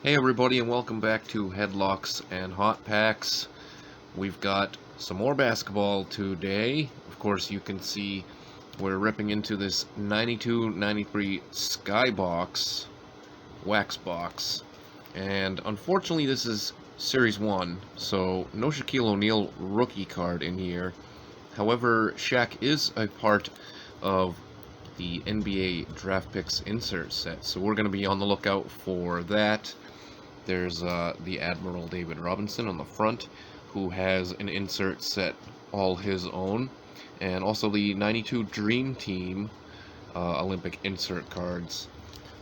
Hey everybody, and welcome back to Headlocks and Hot Packs. We've got some more basketball today. Of course, you can see we're ripping into this 92-93 Skybox wax box. And unfortunately, this is Series 1, so no Shaquille O'Neal rookie card in here. However, Shaq is a part of the NBA Draft Picks insert set, so we're going to be on the lookout for that. There's the Admiral David Robinson on the front, who has an insert set all his own, and also the 92 Dream Team Olympic insert cards.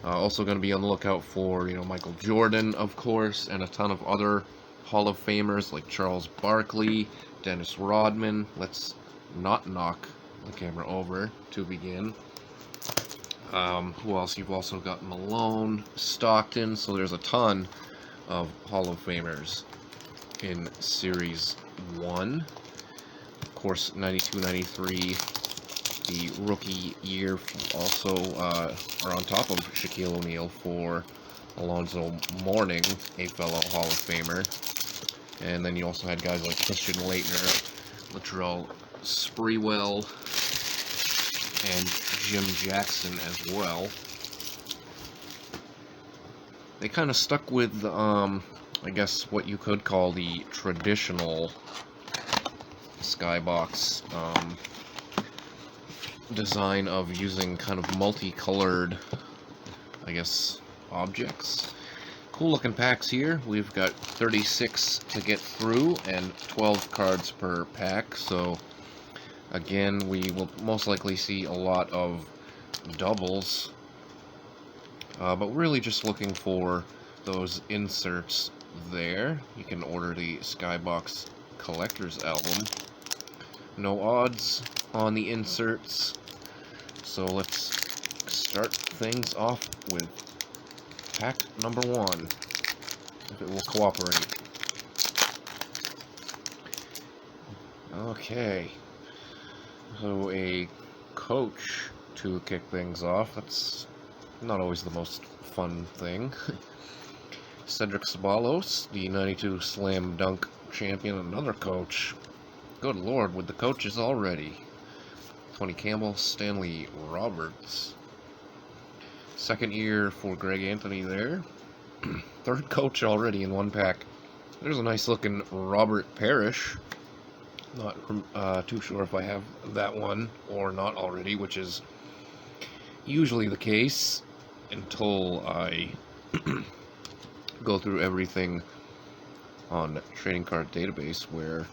Also going to be on the lookout for, Michael Jordan, of course, and a ton of other Hall of Famers like Charles Barkley, Dennis Rodman. Let's not knock the camera over to begin. Who else? You've also got Malone, Stockton, so there's a ton of Hall of Famers in Series 1. Of course, 92-93, the rookie year, also are on top of Shaquille O'Neal for Alonzo Mourning, a fellow Hall of Famer. And then you also had guys like Christian Laettner, Latrell Sprewell, and Jim Jackson as well. They kind of stuck with, I guess, what you could call the traditional Skybox design of using kind of multicolored, I guess, objects. Cool looking packs here. We've got 36 to get through and 12 cards per pack, so again, we will most likely see a lot of doubles. But really just looking for those inserts there. You can order the Skybox Collector's Album. No odds on the inserts. So let's start things off with pack number 1, if it will cooperate. Okay. So a coach to kick things off. That's not always the most fun thing. Cedric Ceballos, the 92 Slam Dunk champion, another coach. Good lord, with the coaches already. Tony Campbell, Stanley Roberts. Second year for Greg Anthony there. Third coach already in one pack. There's a nice looking Robert Parrish. Not too sure if I have that one or not already, which is usually the case until I go through everything on Trading Card Database, where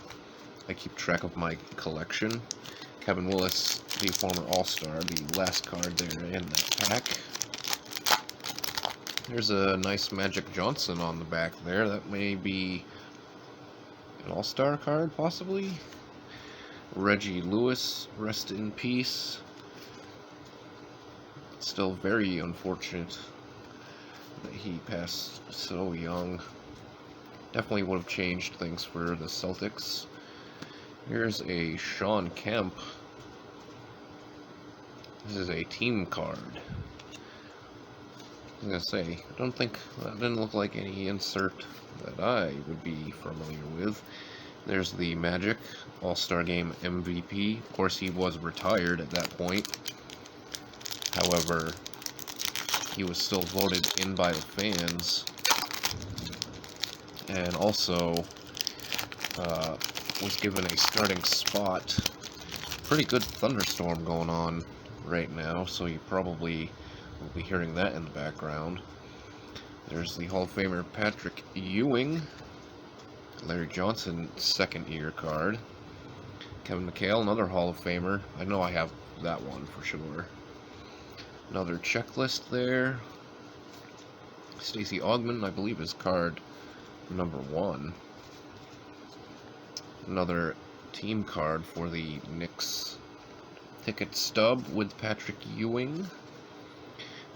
I keep track of my collection. Kevin Willis, the former All-Star, the last card there in that pack. There's a nice Magic Johnson on the back there. That may be an All-Star card, possibly. Reggie Lewis, rest in peace. Still very unfortunate that he passed so young. Definitely would have changed things for the Celtics. Here's a Sean Kemp. This is a team card. I was gonna say, I don't think that didn't look like any insert that I would be familiar with. There's the Magic All-Star Game MVP. Of course, he was retired at that point. However, he was still voted in by the fans, and also was given a starting spot. Pretty good thunderstorm going on right now, so you probably will be hearing that in the background. There's the Hall of Famer Patrick Ewing, Larry Johnson second year card, Kevin McHale, another Hall of Famer. I know I have that one for sure. Another checklist there. Stacey Augmon, I believe, is card number 1. Another team card for the Knicks. Ticket stub with Patrick Ewing.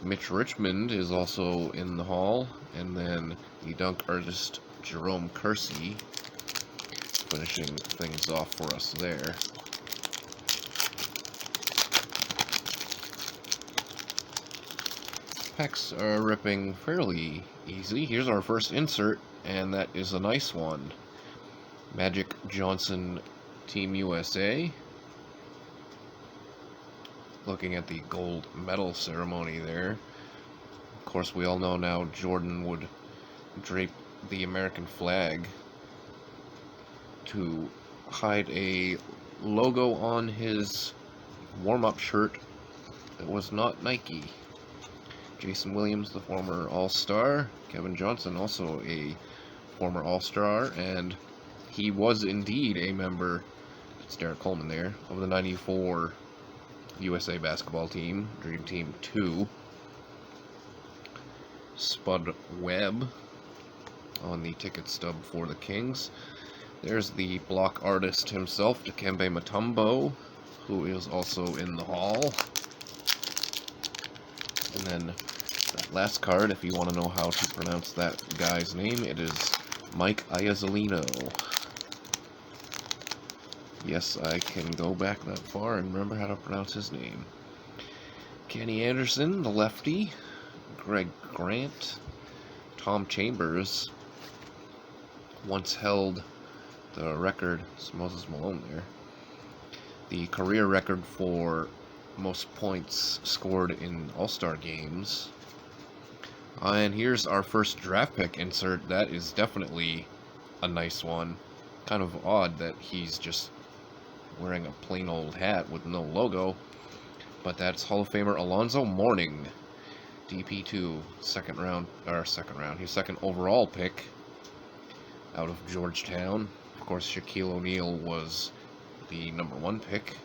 Mitch Richmond is also in the hall. And then the dunk artist Jerome Kersey finishing things off for us there. packs are ripping fairly easy. Here's our first insert, and that is a nice one. Magic Johnson, Team USA. Looking at the gold medal ceremony there. Of course, we all know now Jordan would drape the American flag to hide a logo on his warm-up shirt that was not Nike. Jason Williams, the former All-Star. Kevin Johnson, also a former All-Star, and he was indeed a member, it's Derek Coleman there, of the 94 USA basketball team, Dream Team 2. Spud Webb on the ticket stub for the Kings. There's the block artist himself, Dikembe Mutombo, who is also in the hall. And then that last card, if you want to know how to pronounce that guy's name, it is Mike Iazolino. Yes, I can go back that far and remember how to pronounce his name. Kenny Anderson, the lefty. Greg Grant. Tom Chambers once held the record, it's Moses Malone there, the career record for most points scored in All-Star games. And here's our first draft pick insert. That is definitely a nice one. Kind of odd that he's just wearing a plain old hat with no logo, but that's Hall of Famer Alonzo Mourning, DP2, second round, his second overall pick out of Georgetown. Of course, Shaquille O'Neal was the #1 pick.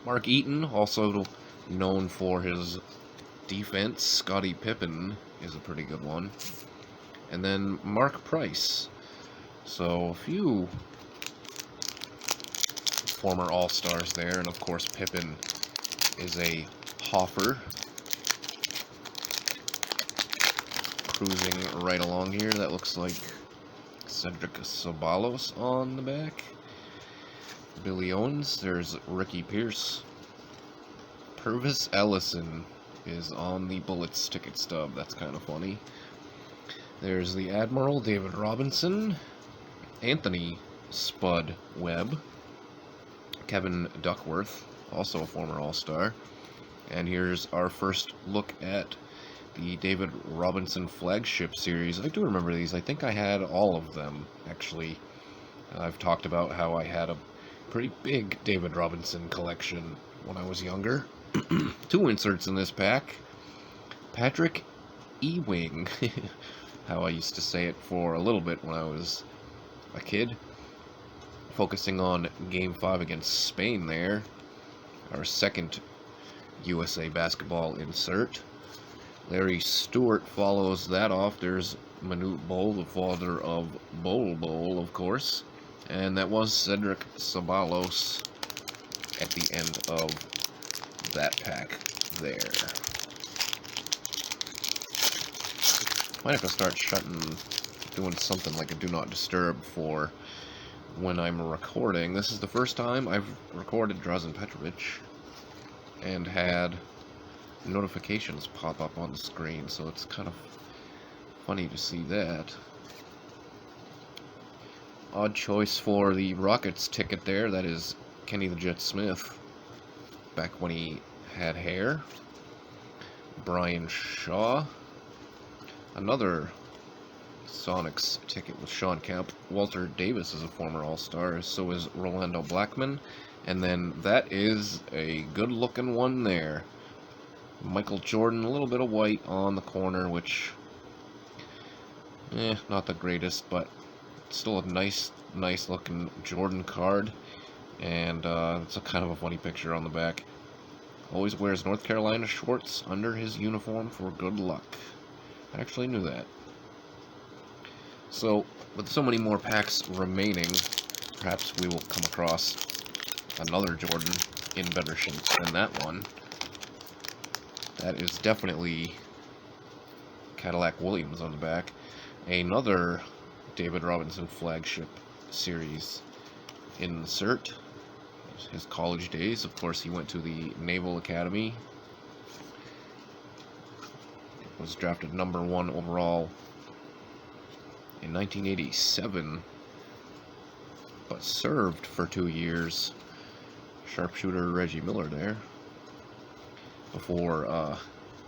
Mark Eaton, also known for his defense. Scottie Pippen is a pretty good one. And then Mark Price. So a few former All-Stars there, and of course Pippen is a Hoffer. Cruising right along here, that looks like Cedric Ceballos on the back. Billy Owens, there's Ricky Pierce. Purvis Ellison is on the Bullets ticket stub, that's kind of funny. There's the Admiral, David Robinson. Anthony Spud Webb. Kevin Duckworth, also a former All-Star. And here's our first look at the David Robinson Flagship Series. I do remember these. I think I had all of them, actually. I've talked about how I had a pretty big David Robinson collection when I was younger. 2 inserts in this pack. Patrick Ewing, how I used to say it for a little bit when I was a kid. Focusing on Game 5 against Spain there. Our second USA basketball insert. Larry Stewart follows that off. There's Manute Bol, the father of Bol, of course. And that was Cedric Ceballos at the end of that pack there. Might have to start doing something like a Do Not Disturb for when I'm recording. This is the first time I've recorded Drazen Petrovic and had notifications pop up on the screen, so it's kind of funny to see that. Odd choice for the Rockets ticket there. That is Kenny the Jet Smith, back when he had hair. Brian Shaw. Another Sonics ticket with Sean Kemp. Walter Davis is a former All-Star, so is Rolando Blackman. And then that is a good-looking one there. Michael Jordan, a little bit of white on the corner, which, not the greatest, but still a nice looking Jordan card. And it's a kind of a funny picture on the back. Always wears North Carolina shorts under his uniform for good luck. I actually knew that. So, with so many more packs remaining, perhaps we will come across another Jordan in better shape than that one. That is definitely Cadillac Williams on the back. Another David Robinson Flagship Series insert. His college days. Of course, he went to the Naval Academy. was drafted #1 overall in 1987, but served for 2 years. Sharpshooter Reggie Miller there.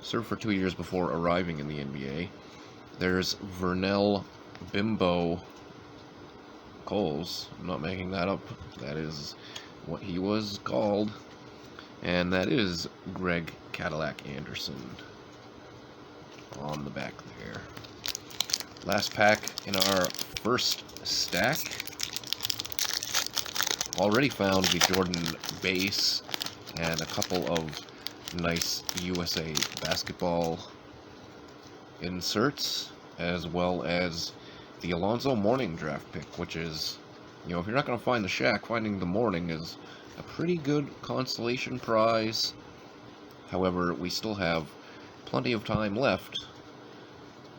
Served for 2 years before arriving in the NBA. There's Vernell Bimbo Coles. I'm not making that up. That is what he was called. And that is Greg Cadillac Anderson on the back there. Last pack in our first stack. Already found the Jordan base and a couple of nice USA basketball inserts, as well as the Alonzo Mourning draft pick, which is, if you're not going to find the Shaq, finding the Mourning is a pretty good consolation prize. However, we still have plenty of time left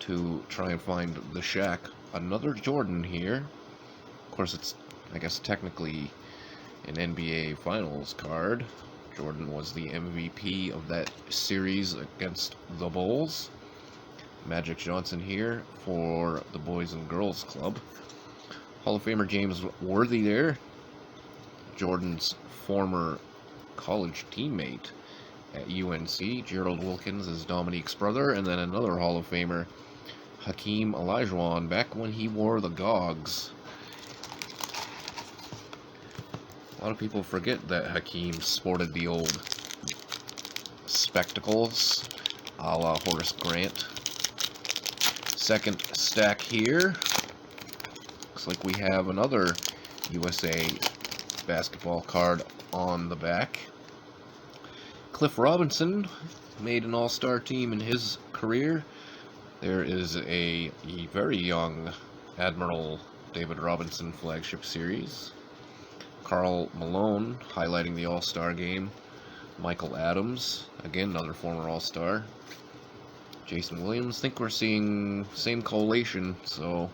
to try and find the Shaq. Another Jordan here. Of course, it's, I guess, technically an NBA Finals card. Jordan was the MVP of that series against the Bulls. Magic Johnson here for the Boys and Girls Club. Hall of Famer James Worthy there. Jordan's former college teammate at UNC. Gerald Wilkins is Dominique's brother. And then another Hall of Famer, Hakeem Olajuwon, back when he wore the gogs. A lot of people forget that Hakeem sported the old spectacles, a la Horace Grant. Second stack here. Looks like we have another USA basketball card on the back. Cliff Robinson made an all-star team in his career. There is a very young Admiral David Robinson flagship series. Karl Malone highlighting the all-star game. Michael Adams, again another former all-star. Jason Williams. I think we're seeing same collation, so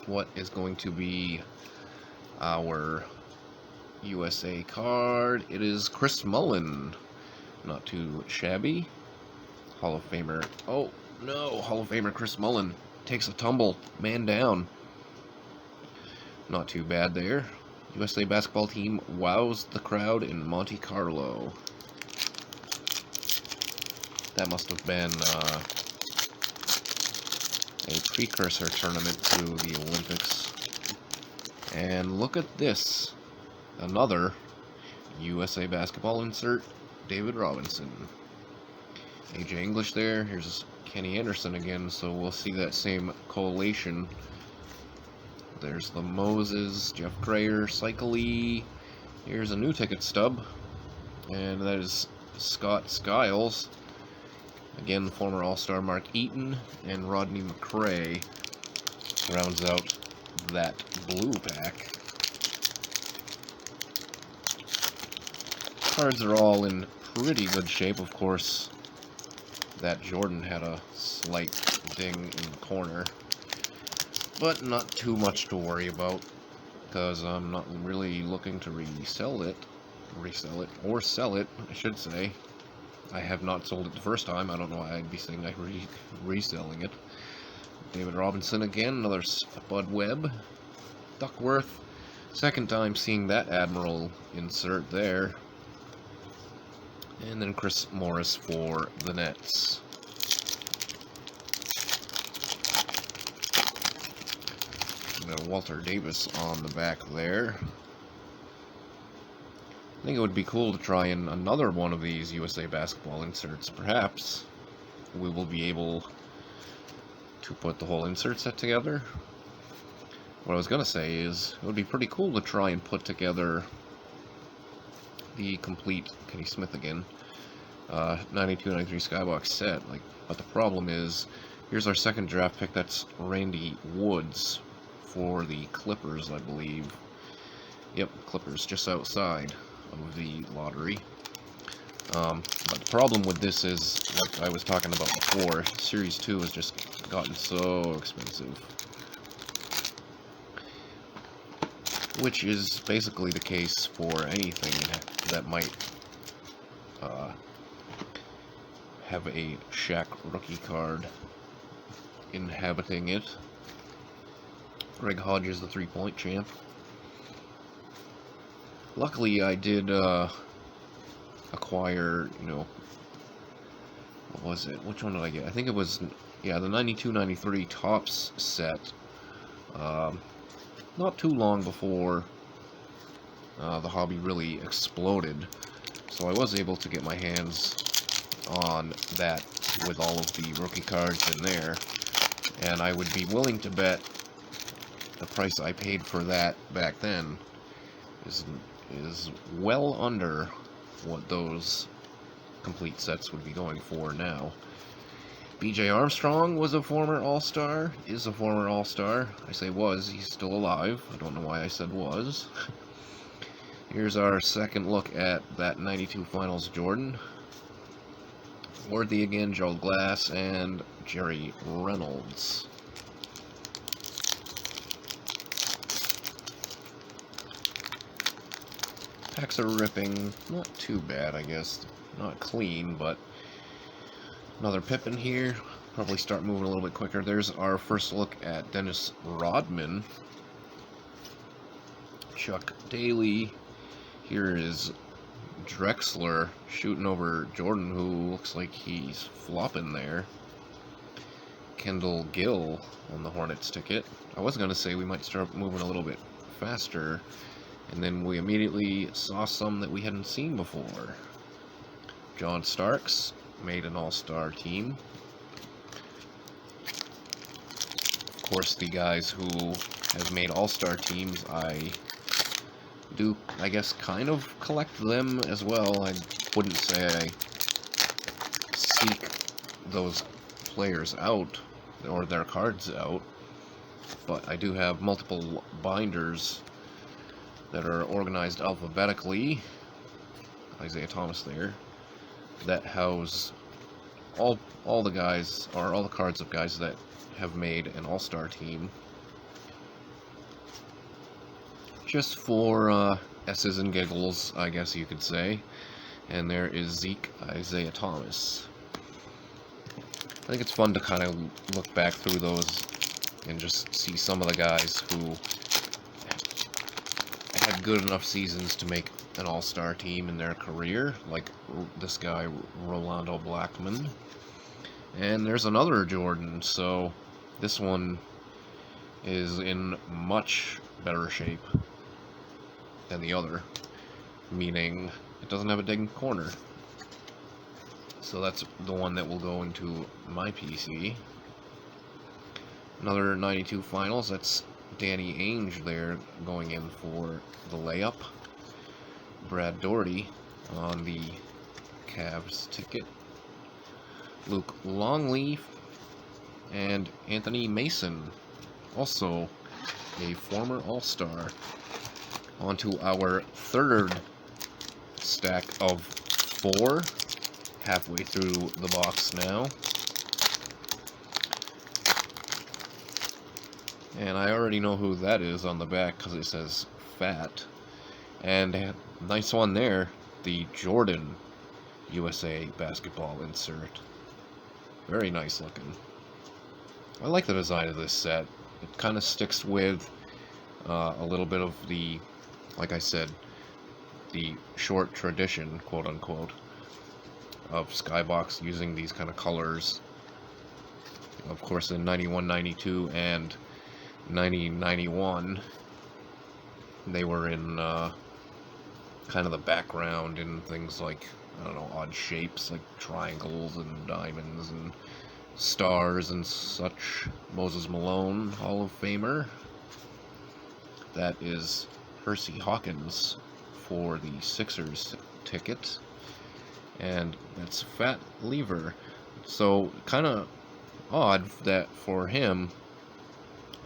what is going to be our USA card? It is Chris Mullin. Not too shabby. Hall of Famer. Oh, no. Hall of Famer Chris Mullin takes a tumble. Man down. Not too bad there. USA basketball team wows the crowd in Monte Carlo. That must have been a precursor tournament to the Olympics. And look at this. Another USA basketball insert, David Robinson. AJ English there. Here's Kenny Anderson again, so we'll see that same collation. There's the Moses, Jeff Crayer, Cycle-E. Here's a new ticket stub. And that is Scott Skiles. Again, former All-Star Mark Eaton and Rodney McRae rounds out that blue pack. Cards are all in pretty good shape, of course. That Jordan had a slight ding in the corner, but not too much to worry about, because I'm not really looking to resell it, or sell it, I should say. I have not sold it the first time. I don't know why I'd be saying I'm reselling it. David Robinson again, another Spud Webb. Duckworth, second time seeing that Admiral insert there. And then Chris Morris for the Nets. We've got Walter Davis on the back there. I think it would be cool to try in another one of these USA basketball inserts. Perhaps we will be able to put the whole insert set together. What I was going to say is, it would be pretty cool to try and put together the complete Kenny Smith again 92-93 Skybox set. But the problem is, here's our second draft pick. That's Randy Woods for the Clippers, I believe. Yep, Clippers, just outside of the lottery. But the problem with this is, like I was talking about before, Series 2 has just gotten so expensive. Which is basically the case for anything that might have a Shaq rookie card inhabiting it. Greg Hodges, the three-point champ. Luckily, I did acquire, what was it? Which one did I get? I think it was, yeah, the 92-93 Topps set. Not too long before the hobby really exploded. So I was able to get my hands on that with all of the rookie cards in there. And I would be willing to bet the price I paid for that back then is well under what those complete sets would be going for now. B.J. Armstrong was a former All-Star, is a former All-Star. I say was, he's still alive. I don't know why I said was. Here's our second look at that 92 Finals Jordan. Worthy again, Joe Glass, and Jerry Reynolds. Packs are ripping, not too bad, I guess. Not clean, but another Pippin here. Probably start moving a little bit quicker. There's our first look at Dennis Rodman. Chuck Daly. Here is Drexler shooting over Jordan, who looks like he's flopping there. Kendall Gill on the Hornets ticket. I was going to say we might start moving a little bit faster, and then we immediately saw some that we hadn't seen before. John Starks made an all-star team. Of course, the guys who have made all-star teams, I do, I guess, kind of collect them as well. I wouldn't say I seek those players out, or their cards out, but I do have multiple binders that are organized alphabetically. Isaiah Thomas there. That house all the guys, or all the cards of guys that have made an all-star team. Just for S's and giggles, I guess you could say. And there is Zeke Isaiah Thomas. I think it's fun to kind of look back through those and just see some of the guys who had good enough seasons to make an all-star team in their career, like this guy, Rolando Blackman. And there's another Jordan, so this one is in much better shape than the other, meaning it doesn't have a ding corner. So that's the one that will go into my PC. Another 92 Finals, that's Danny Ainge there going in for the layup. Brad Doherty on the Cavs ticket. Luke Longleaf and Anthony Mason, also a former All-Star. On to our third stack of 4, halfway through the box now. And I already know who that is on the back because it says Fat. And nice one there, the Jordan USA basketball insert. Very nice looking. I like the design of this set. It kind of sticks with a little bit of the, like I said, the short tradition, quote unquote, of Skybox using these kind of colors. Of course, in 91, 92, and 90, 91, they were in kind of the background in things like, I don't know, odd shapes like triangles and diamonds and stars and such. Moses Malone, Hall of Famer. That is Hersey Hawkins for the Sixers ticket. And that's Fat Lever. So, kind of odd that for him,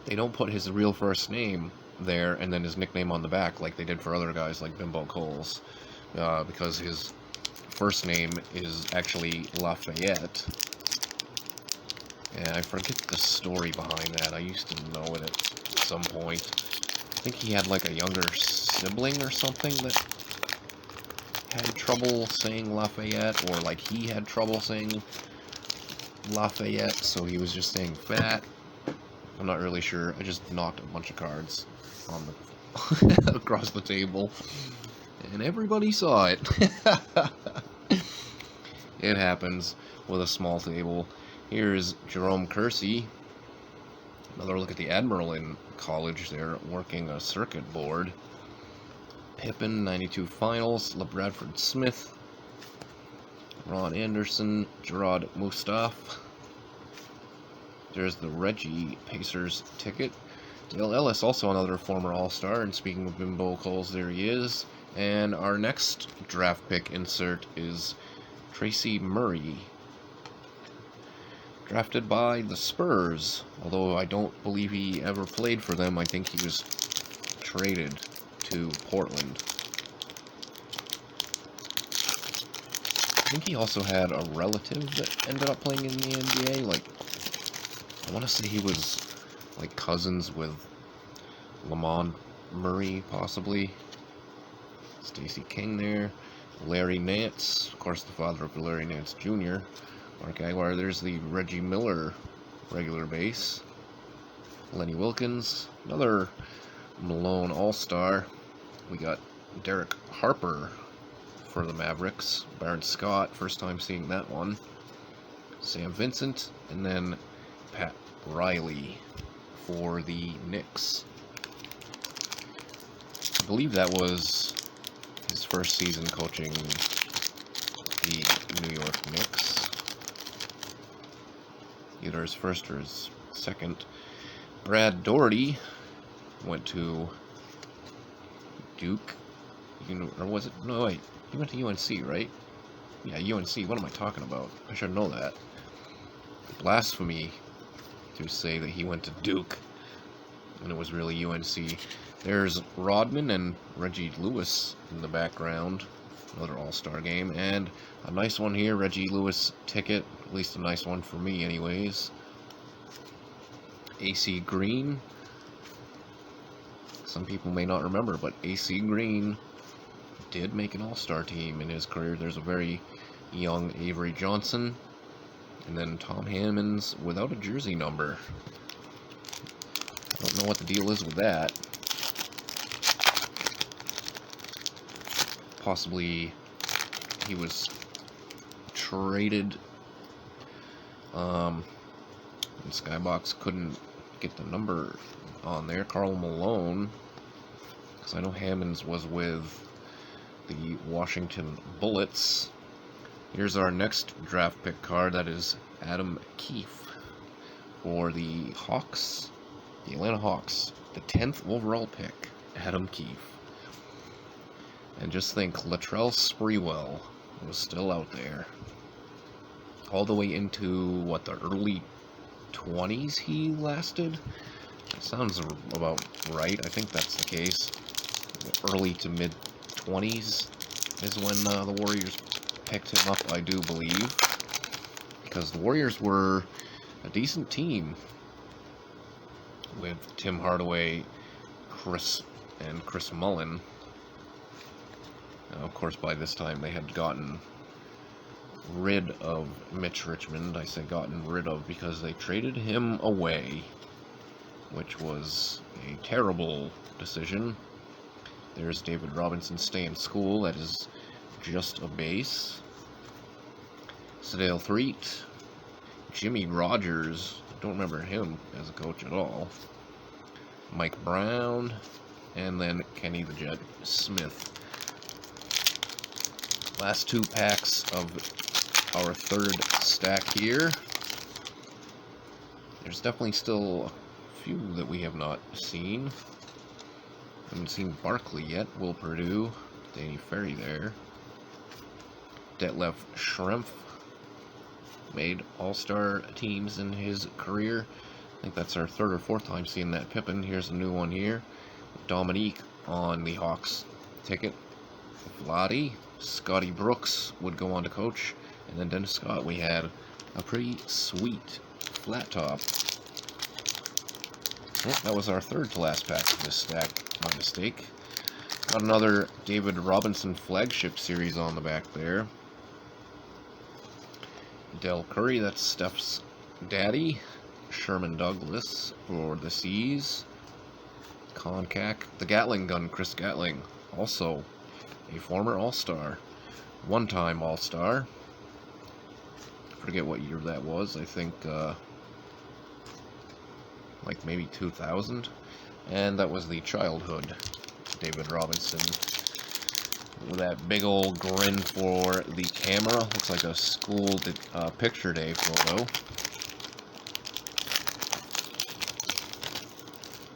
they don't put his real first name there and then his nickname on the back like they did for other guys like Bimbo Coles. Because his first name is actually Lafayette. And I forget the story behind that. I used to know it at some point. I think he had like a younger sibling or something that had trouble saying Lafayette, or like he had trouble saying Lafayette, so he was just saying fat. I'm not really sure. I just knocked a bunch of cards on the across the table, and everybody saw it. It happens with a small table. Here's Jerome Kersey. Another look at the Admiral in college there, working a circuit board. Pippen, 92 finals. LeBradford Smith. Ron Anderson. Gerard Mustaf. There's the Reggie Pacers ticket. Dale Ellis, also another former All-Star, and speaking of bimbo calls, there he is. And our next draft pick insert is Tracy Murray, drafted by the Spurs, although I don't believe he ever played for them. I think he was traded to Portland. I think he also had a relative that ended up playing in the NBA. Like, I want to say he was like cousins with Lamont Murray, possibly. Stacey King there. Larry Nance, of course, the father of Larry Nance Jr. Mark Aguirre. There's the Reggie Miller regular base. Lenny Wilkins, another Malone All-Star. We got Derek Harper for the Mavericks. Baron Scott, first time seeing that one. Sam Vincent, and then Pat Riley for the Knicks. I believe that was his first season coaching the New York Knicks. Either his first or his second. Brad Daugherty went to Duke. Or was it? No, wait. He went to UNC, right? Yeah, UNC. What am I talking about? I should know that. Blasphemy to say that he went to Duke and it was really UNC. There's Rodman and Reggie Lewis in the background. Another All-Star game. And a nice one here, Reggie Lewis ticket. At least a nice one for me anyways. AC Green. Some people may not remember, but AC Green did make an All-Star team in his career. There's a very young Avery Johnson. And then Tom Hammonds without a jersey number. I don't know what the deal is with that. Possibly he was traded, and Skybox couldn't get the number on there. Karl Malone, because I know Hammonds was with the Washington Bullets. Here's our next draft pick card. That is Adam Keefe for the Hawks, the Atlanta Hawks, the 10th overall pick, Adam Keefe. And just think, Latrell Sprewell was still out there. All the way into, what, the early 20s he lasted? That sounds about right. I think that's the case. Early to mid-20s is when the Warriors picked him up, I do believe. Because the Warriors were a decent team with Tim Hardaway, Chris Mullin. Now, of course, by this time they had gotten rid of Mitch Richmond. I say gotten rid of because they traded him away, which was a terrible decision. There's David Robinson, Stay in School. That is just a base. Sadale Threet. Jimmy Rogers. Don't remember him as a coach at all. Mike Brown. And then Kenny the Jet Smith. Last two packs of our third stack here. There's definitely still a few that we have not seen. Haven't seen Barkley yet. Will Purdue. Danny Ferry there. Detlef Schrempf made all-star teams in his career. I think that's our third or fourth time seeing that. Pippen. Here's a new one here. Dominique on the Hawks ticket. Vladi. Scotty Brooks would go on to coach. And then Dennis Scott. We had a pretty sweet flat top. Oh, that was our third to last pack of this stack, my mistake. Got another David Robinson flagship series on the back there. Del Curry, that's Steph's daddy. Sherman Douglas for the C's. Concac, the Gatling gun, Chris Gatling, also a former All-Star. One-time All-Star. Forget what year that was. I think, like maybe 2000. And that was the childhood David Robinson. With that big old grin for the camera. Looks like a school picture day photo.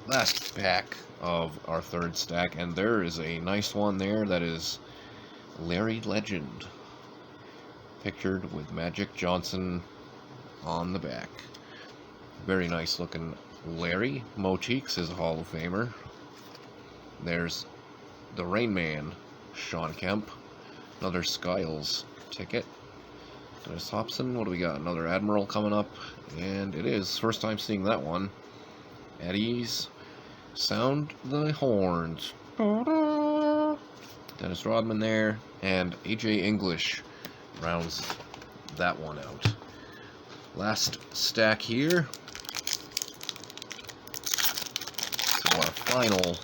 Last pack of our third stack, and there is a nice one there that is Larry Legend. Pictured with Magic Johnson on the back. Very nice looking Larry. Mo Cheeks is a Hall of Famer. There's the Rain Man, Sean Kemp. Another Skiles ticket. Dennis Hobson. What do we got? Another Admiral coming up. And it is. First time seeing that one. Eddie's. Sound the horns. Dennis Rodman there. And AJ English rounds that one out. Last stack here. So our final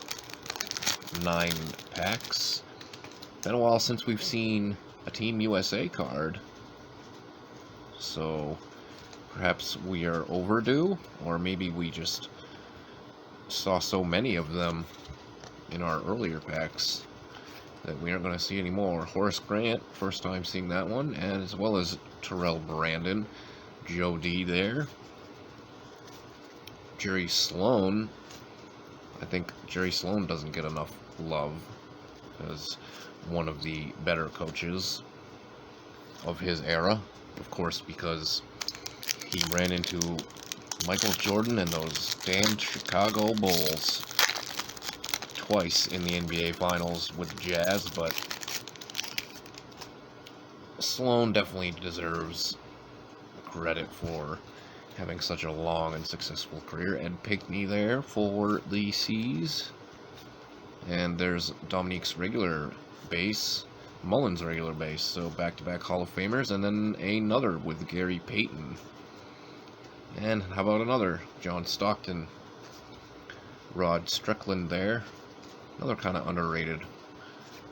9 packs. Been a while since we've seen a Team USA card. So perhaps we are overdue, or maybe we just saw so many of them in our earlier packs that we aren't going to see any more. Horace Grant, first time seeing that one, and as well as Terrell Brandon, Joe D there. Jerry Sloan. I think Jerry Sloan doesn't get enough love as one of the better coaches of his era. Of course, because he ran into Michael Jordan and those damn Chicago Bulls twice in the NBA Finals with the Jazz, but Sloan definitely deserves credit for having such a long and successful career. Ed Pinckney there for the C's. And there's Dominique's regular base, Mullins' regular base, so back-to-back Hall of Famers, and then another with Gary Payton. And how about another John Stockton, Rod Strickland there. Another kind of underrated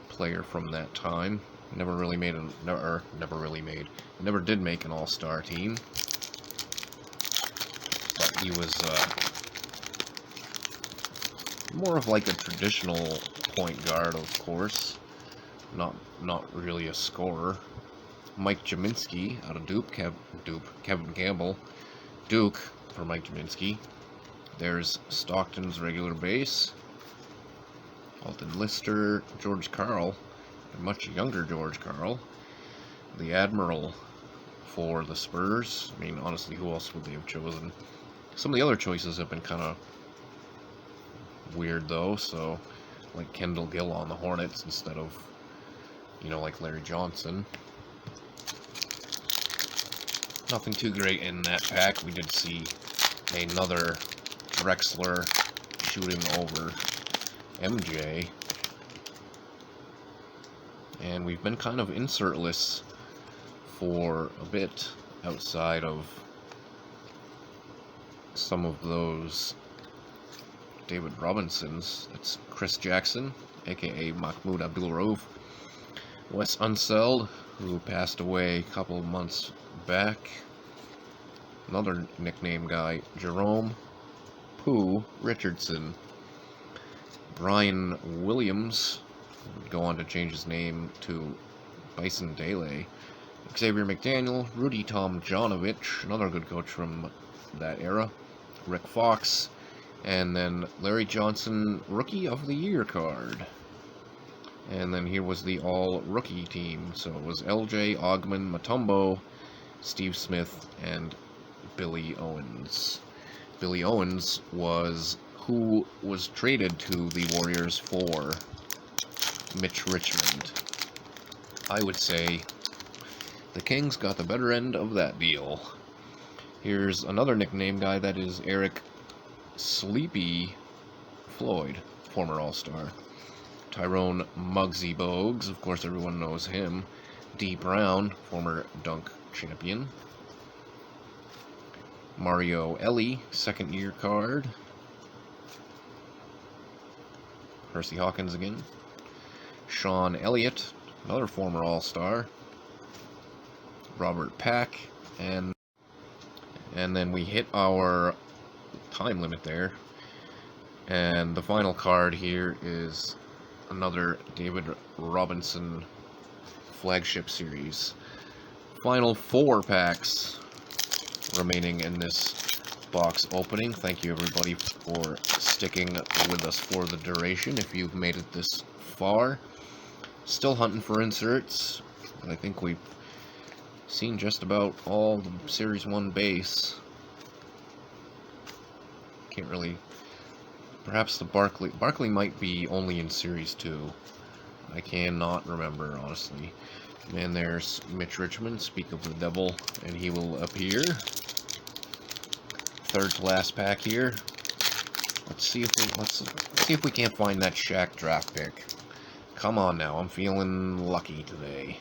player from that time. Never did make an all-star team. But he was more of like a traditional point guard, of course. Not really a scorer. Mike Jaminski out of Duke. Kevin Campbell. Duke for Mike Jaminski. There's Stockton's regular base. Alton Lister, George Karl, a much younger George Karl. The Admiral for the Spurs. I mean, honestly, who else would they have chosen? Some of the other choices have been kind of weird, though. So, like Kendall Gill on the Hornets instead of, like Larry Johnson. Nothing too great in that pack. We did see another Drexler shooting over MJ. And we've been kind of insertless for a bit outside of some of those David Robinsons. It's Chris Jackson, aka Mahmoud Abdul-Rauf. Wes Unseld, who passed away a couple of months back. Another nickname guy, Jerome Pooh Richardson. Brian Williams would go on to change his name to Bison Dele. Xavier McDaniel, Rudy Tomjanovich, another good coach from that era. Rick Fox, and then Larry Johnson, Rookie of the Year card. And then here was the all-rookie team. So it was LJ, Ogman, Mutombo, Steve Smith, and Billy Owens. Billy Owens was who was traded to the Warriors for Mitch Richmond. I would say the Kings got the better end of that deal. Here's another nickname guy, that is Eric Sleepy Floyd, former All-Star. Tyrone Muggsy Bogues, of course everyone knows him. D. Brown, former dunk champion. Mario Ellie, second-year card. Percy Hawkins again. Sean Elliott, another former All-Star. Robert Pack, and then we hit our time limit there. And the final card here is another David Robinson flagship series. Final 4 packs remaining in this box opening. Thank you everybody for sticking with us for the duration if you've made it this far. Still hunting for inserts. I think we've seen just about all the Series 1 base. Can't really... Perhaps the Barkley might be only in Series 2. I cannot remember, honestly. And there's Mitch Richmond, speak of the devil, and he will appear. Third to last pack here. Let's see if we can't find that Shaq draft pick. Come on now, I'm feeling lucky today.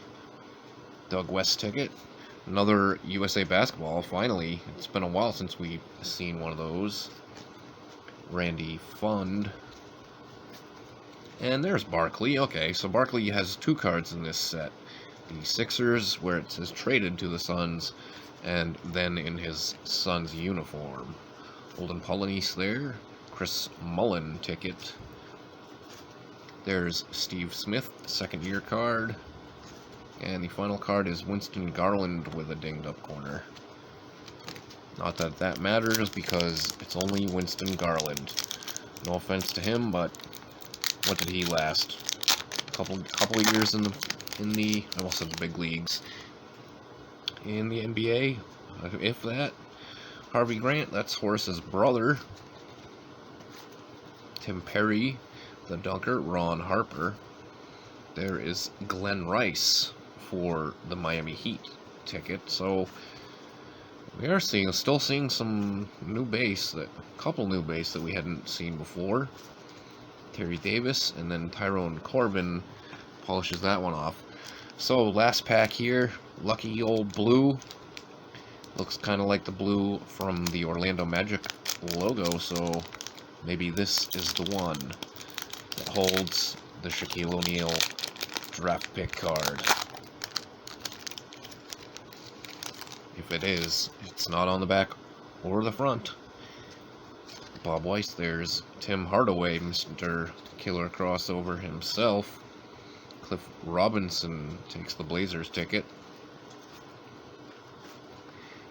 Doug West ticket. Another USA Basketball, finally. It's been a while since we've seen one of those. Randy Fund. And there's Barkley. Okay, so Barkley has 2 cards in this set. The Sixers, where it says traded to the Suns, and then in his Suns uniform. Olden Polynice there. Chris Mullen ticket. There's Steve Smith, second-year card. And the final card is Winston Garland with a dinged-up corner. Not that that matters, because it's only Winston Garland. No offense to him, but what did he last? Couple of years in the I almost said the big leagues. In the NBA, if that. Harvey Grant, that's Horace's brother. Tim Perry, the dunker. Ron Harper. There is Glenn Rice for the Miami Heat ticket. So we are still seeing some new base, a couple new base that we hadn't seen before. Terry Davis, and then Tyrone Corbin polishes that one off. So last pack here, lucky old blue. Looks kind of like the blue from the Orlando Magic logo, so maybe this is the one that holds the Shaquille O'Neal draft pick card. If it is, it's not on the back or the front. Bob Weiss, there's Tim Hardaway, Mr. Killer Crossover himself. Cliff Robinson takes the Blazers ticket.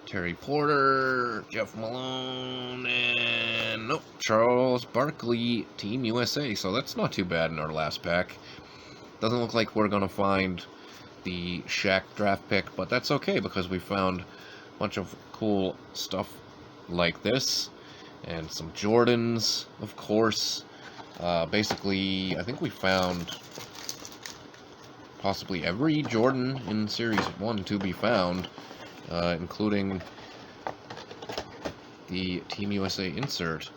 Terry Porter, Jeff Malone, and nope, Charles Barkley, Team USA. So that's not too bad in our last pack. Doesn't look like we're going to find the Shaq draft pick, but that's okay because we found a bunch of cool stuff like this. And some Jordans, of course. Basically, I think we found possibly every Jordan in Series 1 to be found, including the Team USA insert.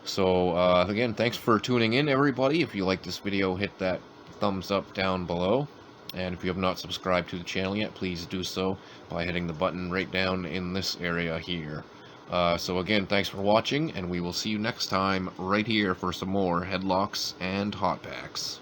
So, again, thanks for tuning in, everybody. If you like this video, hit that thumbs up down below. And if you have not subscribed to the channel yet, please do so by hitting the button right down in this area here. So again, thanks for watching, and we will see you next time right here for some more Headlocks and Hot Packs.